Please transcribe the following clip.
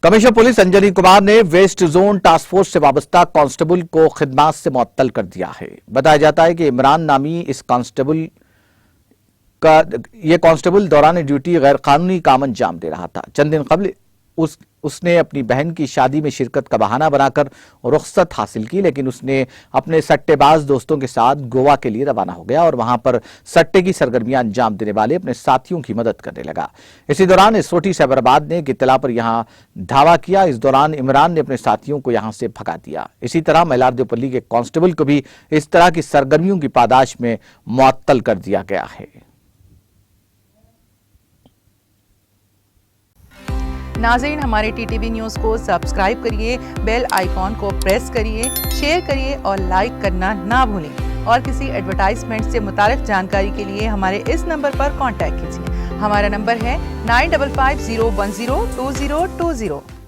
Commissioner police Anjani Kumar ने west zone task force से वाबस्ता कांस्टेबल को खिदमत से मुअत्तल कर दिया है। बताया जाता है कि इमरान नामी इस कांस्टेबल दौरान ड्यूटी गैर कानूनी काम अंजाम दे रहा था। चंद दिन कबल उसने अपनी बहन की शादी में शिरकत का बहाना बनाकर रुख्सत हासिल की, लेकिन उसने अपने सट्टेबाज दोस्तों के साथ गोवा के लिए रवाना हो गया और वहां पर सट्टे की सरगर्मियां अंजाम देने वाले अपने साथियों की मदद करने लगा। इसी दौरान एसओटी साइबराबाद ने एक इत्तला पर यहां धावा किया। इस दौरान इमरान ने अपने साथियों को यहां से भगा दिया। इसी तरह मलारदेवपल्ली के कांस्टेबल को भी इस तरह की सरगर्मियों की पादाश में मुअत्तल कर दिया गया है। नाज़रीन, हमारे टीटीवी न्यूज़ को सब्सक्राइब करिए, बेल आइकॉन को प्रेस करिए, शेयर करिए और लाइक करना ना भूलें। और किसी एडवर्टाइजमेंट से मुताल्लिक़ जानकारी के लिए हमारे इस नंबर पर कांटेक्ट कीजिए। हमारा नंबर है 9550102020।